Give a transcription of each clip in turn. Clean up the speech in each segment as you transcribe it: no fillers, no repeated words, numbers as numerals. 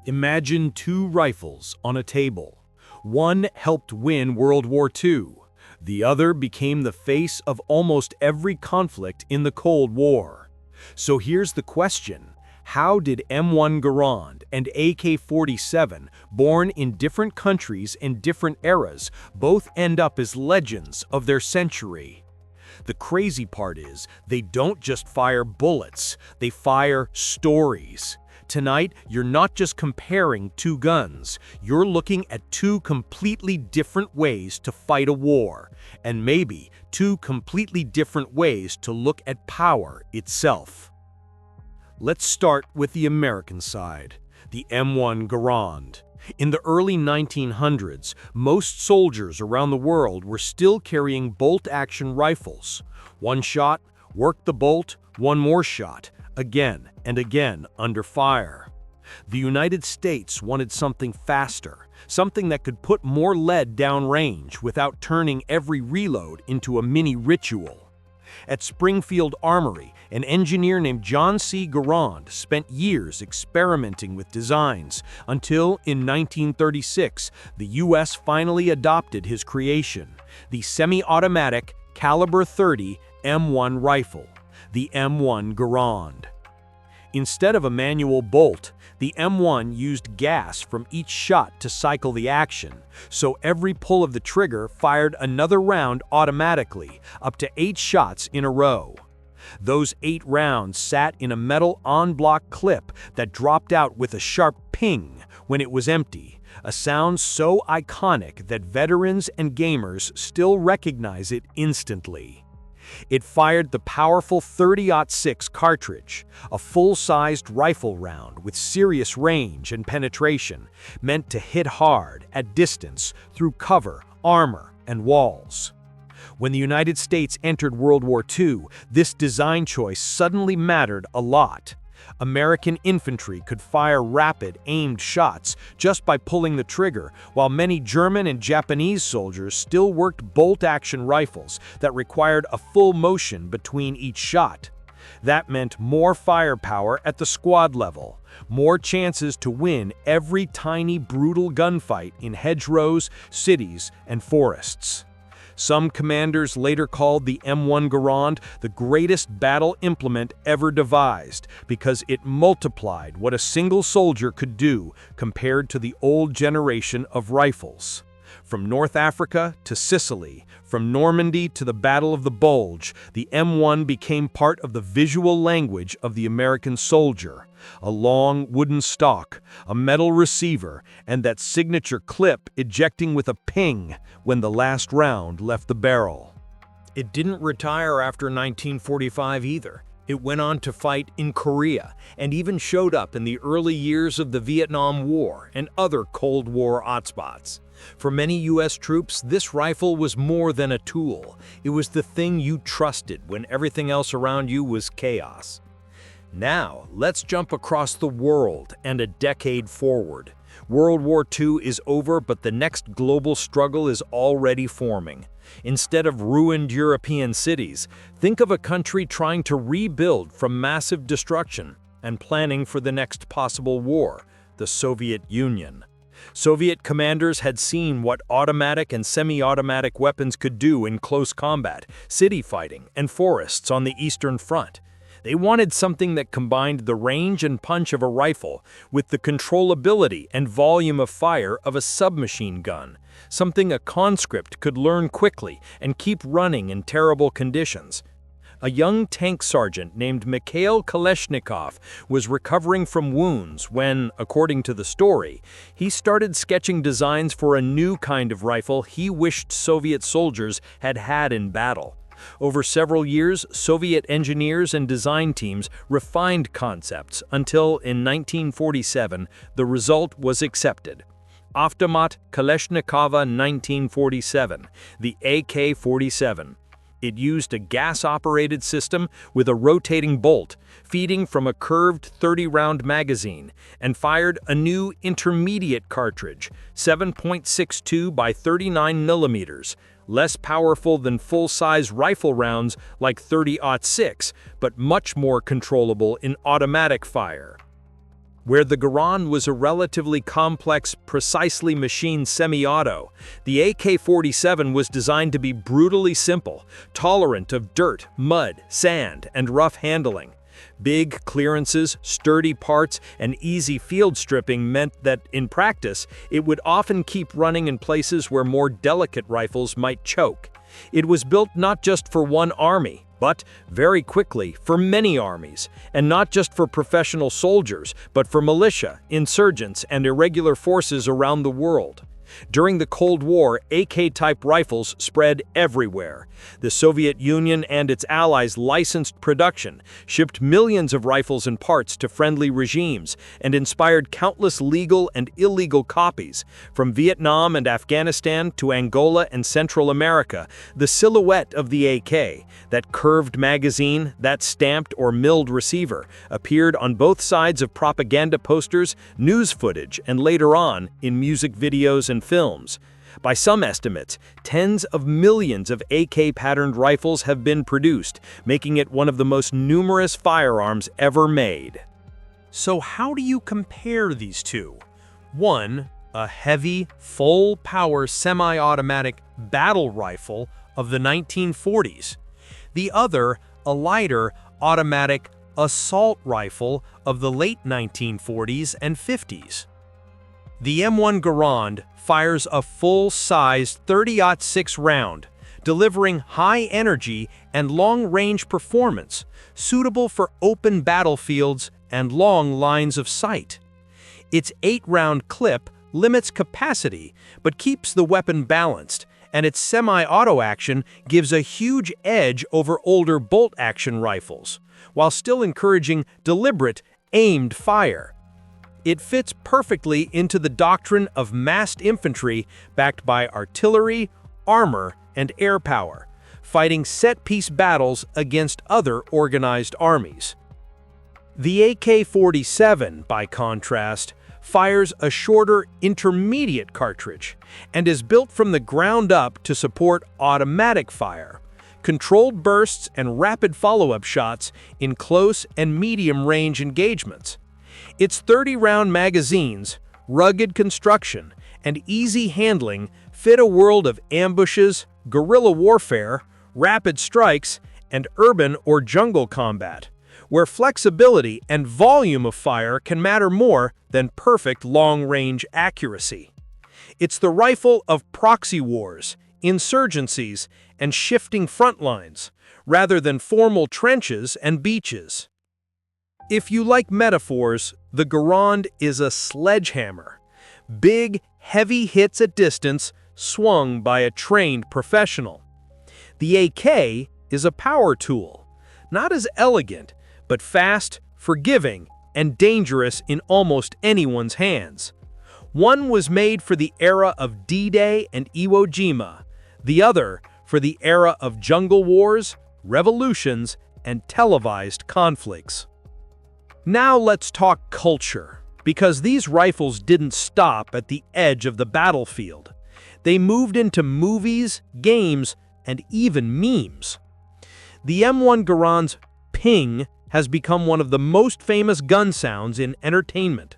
Imagine two rifles on a table. One helped win World War II. The other became the face of almost every conflict in the Cold War. So here's the question. How did M1 Garand and AK-47, born in different countries and different eras, both end up as legends of their century? The crazy part is, they don't just fire bullets, they fire stories. Tonight, you're not just comparing two guns, you're looking at two completely different ways to fight a war, and maybe two completely different ways to look at power itself. Let's start with the American side, the M1 Garand. In the early 1900s, most soldiers around the world were still carrying bolt-action rifles. One shot, work the bolt, one more shot, again and again under fire. The United States wanted something faster, something that could put more lead downrange without turning every reload into a mini ritual. At Springfield Armory, an engineer named John Garand spent years experimenting with designs until, in 1936, the U.S. finally adopted his creation, the semi-automatic caliber .30 M1 rifle, the M1 Garand. Instead of a manual bolt, the M1 used gas from each shot to cycle the action, so every pull of the trigger fired another round automatically, up to 8 shots in a row. Those 8 rounds sat in a metal en-bloc clip that dropped out with a sharp ping when it was empty, a sound so iconic that veterans and gamers still recognize it instantly. It fired the powerful .30-06 cartridge, a full-sized rifle round with serious range and penetration, meant to hit hard, at distance, through cover, armor, and walls. When the United States entered World War II, this design choice suddenly mattered a lot. American infantry could fire rapid, aimed shots just by pulling the trigger, while many German and Japanese soldiers still worked bolt-action rifles that required a full motion between each shot. That meant more firepower at the squad level, more chances to win every tiny, brutal gunfight in hedgerows, cities, and forests. Some commanders later called the M1 Garand the greatest battle implement ever devised because it multiplied what a single soldier could do compared to the old generation of rifles. From North Africa to Sicily, from Normandy to the Battle of the Bulge, the M1 became part of the visual language of the American soldier. A long wooden stock, a metal receiver, and that signature clip ejecting with a ping when the last round left the barrel. It didn't retire after 1945 either. It went on to fight in Korea and even showed up in the early years of the Vietnam War and other Cold War hotspots. For many U.S. troops, this rifle was more than a tool. It was the thing you trusted when everything else around you was chaos. Now, let's jump across the world and a decade forward. World War II is over, but the next global struggle is already forming. Instead of ruined European cities, think of a country trying to rebuild from massive destruction and planning for the next possible war, the Soviet Union. Soviet commanders had seen what automatic and semi-automatic weapons could do in close combat, city fighting, and forests on the Eastern Front. They wanted something that combined the range and punch of a rifle with the controllability and volume of fire of a submachine gun, something a conscript could learn quickly and keep running in terrible conditions. A young tank sergeant named Mikhail Kalashnikov was recovering from wounds when, according to the story, he started sketching designs for a new kind of rifle he wished Soviet soldiers had had in battle. Over several years, Soviet engineers and design teams refined concepts until, in 1947, the result was accepted. Automat Kalashnikova 1947, the AK-47. It used a gas-operated system with a rotating bolt, feeding from a curved 30-round magazine, and fired a new intermediate cartridge, 7.62 by 39 millimeters, less powerful than full-size rifle rounds like .30-06, but much more controllable in automatic fire. Where the Garand was a relatively complex, precisely machined semi-auto, the AK-47 was designed to be brutally simple, tolerant of dirt, mud, sand, and rough handling. Big clearances, sturdy parts, and easy field stripping meant that, in practice, it would often keep running in places where more delicate rifles might choke. It was built not just for one army, but, very quickly, for many armies, and not just for professional soldiers, but for militia, insurgents, and irregular forces around the world. During the Cold War, AK-type rifles spread everywhere. The Soviet Union and its allies licensed production, shipped millions of rifles and parts to friendly regimes, and inspired countless legal and illegal copies. From Vietnam and Afghanistan to Angola and Central America, the silhouette of the AK, that curved magazine, that stamped or milled receiver, appeared on both sides of propaganda posters, news footage, and later on, in music videos and films. By some estimates, tens of millions of AK-patterned rifles have been produced, making it one of the most numerous firearms ever made. So how do you compare these two? One, a heavy, full-power semi-automatic battle rifle of the 1940s. The other, a lighter, automatic assault rifle of the late 1940s and 50s. The M1 Garand fires a full-sized 30-06 round, delivering high energy and long-range performance, suitable for open battlefields and long lines of sight. Its 8-round clip limits capacity but keeps the weapon balanced, and its semi-auto action gives a huge edge over older bolt-action rifles, while still encouraging deliberate, aimed fire. It fits perfectly into the doctrine of massed infantry backed by artillery, armor, and air power, fighting set-piece battles against other organized armies. The AK-47, by contrast, fires a shorter intermediate cartridge and is built from the ground up to support automatic fire, controlled bursts, and rapid follow-up shots in close and medium-range engagements. Its 30-round magazines, rugged construction, and easy handling fit a world of ambushes, guerrilla warfare, rapid strikes, and urban or jungle combat, where flexibility and volume of fire can matter more than perfect long-range accuracy. It's the rifle of proxy wars, insurgencies, and shifting front lines, rather than formal trenches and beaches. If you like metaphors, the Garand is a sledgehammer. Big, heavy hits at distance, swung by a trained professional. The AK is a power tool, not as elegant, but fast, forgiving, and dangerous in almost anyone's hands. One was made for the era of D-Day and Iwo Jima, the other for the era of jungle wars, revolutions, and televised conflicts. Now let's talk culture, because these rifles didn't stop at the edge of the battlefield. They moved into movies, games, and even memes. The M1 Garand's ping has become one of the most famous gun sounds in entertainment.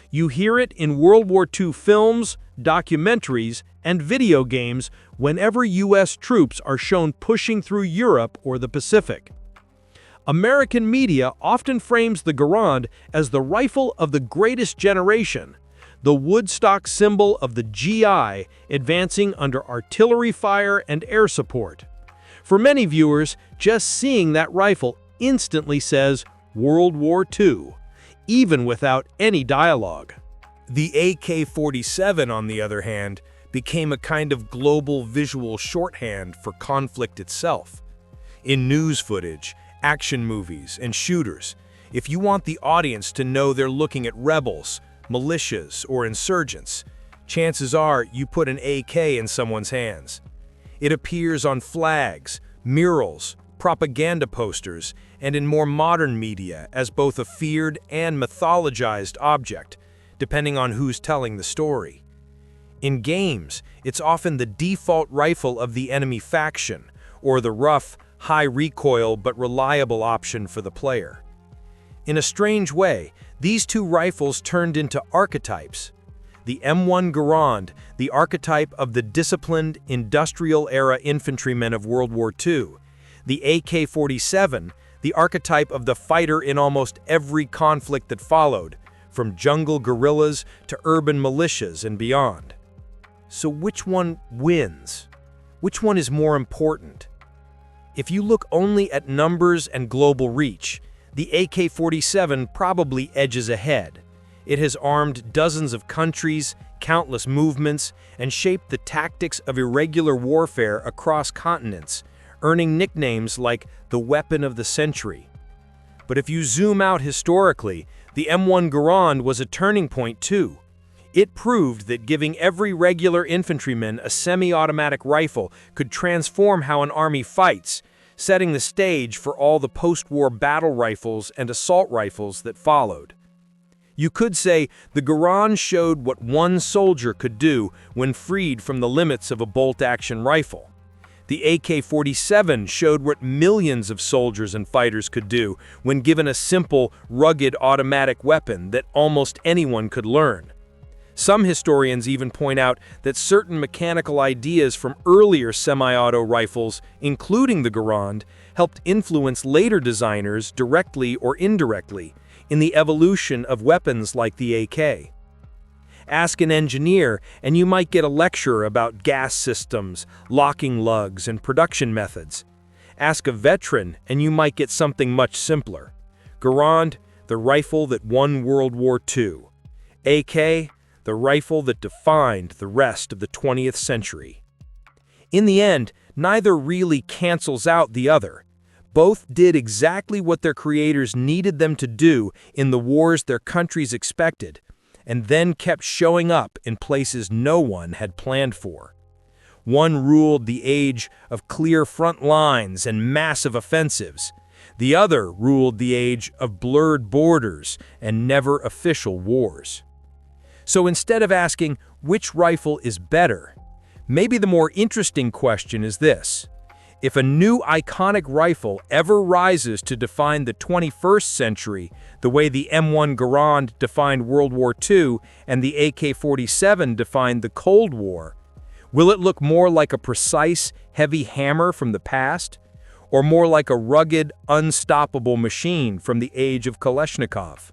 You hear it in World War II films, documentaries, and video games whenever U.S. troops are shown pushing through Europe or the Pacific. American media often frames the Garand as the rifle of the greatest generation, the Woodstock symbol of the GI advancing under artillery fire and air support. For many viewers, just seeing that rifle instantly says World War II, even without any dialogue. The AK-47, on the other hand, became a kind of global visual shorthand for conflict itself. In news footage, action movies, and shooters, if you want the audience to know they're looking at rebels, militias, or insurgents, chances are you put an AK in someone's hands. It appears on flags, murals, propaganda posters, and in more modern media as both a feared and mythologized object, depending on who's telling the story. In games, it's often the default rifle of the enemy faction, or the rough, high recoil but reliable option for the player. In a strange way, These two rifles turned into archetypes. The M1 Garand, the archetype of the disciplined, industrial-era infantrymen of World War II. The AK-47, the archetype of the fighter in almost every conflict that followed, from jungle guerrillas to urban militias and beyond. So which one wins? Which one is more important? If you look only at numbers and global reach, the AK-47 probably edges ahead. It has armed dozens of countries, countless movements, and shaped the tactics of irregular warfare across continents, earning nicknames like the weapon of the century. But if you zoom out historically, the M1 Garand was a turning point too. It proved that giving every regular infantryman a semi-automatic rifle could transform how an army fights, setting the stage for all the post-war battle rifles and assault rifles that followed. You could say the Garand showed what one soldier could do when freed from the limits of a bolt-action rifle. The AK-47 showed what millions of soldiers and fighters could do when given a simple, rugged automatic weapon that almost anyone could learn. Some historians even point out that certain mechanical ideas from earlier semi-auto rifles, including the Garand, helped influence later designers directly or indirectly in the evolution of weapons like the AK. Ask an engineer, and you might get a lecture about gas systems, locking lugs, and production methods. Ask a veteran, and you might get something much simpler. Garand, the rifle that won World War II. AK, the rifle that defined the rest of the 20th century. In the end, neither really cancels out the other. Both did exactly what their creators needed them to do in the wars their countries expected, and then kept showing up in places no one had planned for. One ruled the age of clear front lines and massive offensives. The other ruled the age of blurred borders and never official wars. So instead of asking which rifle is better, maybe the more interesting question is this: if a new iconic rifle ever rises to define the 21st century the way the M1 Garand defined World War II and the AK-47 defined the Cold War, will it look more like a precise, heavy hammer from the past, or more like a rugged, unstoppable machine from the age of Kalashnikov?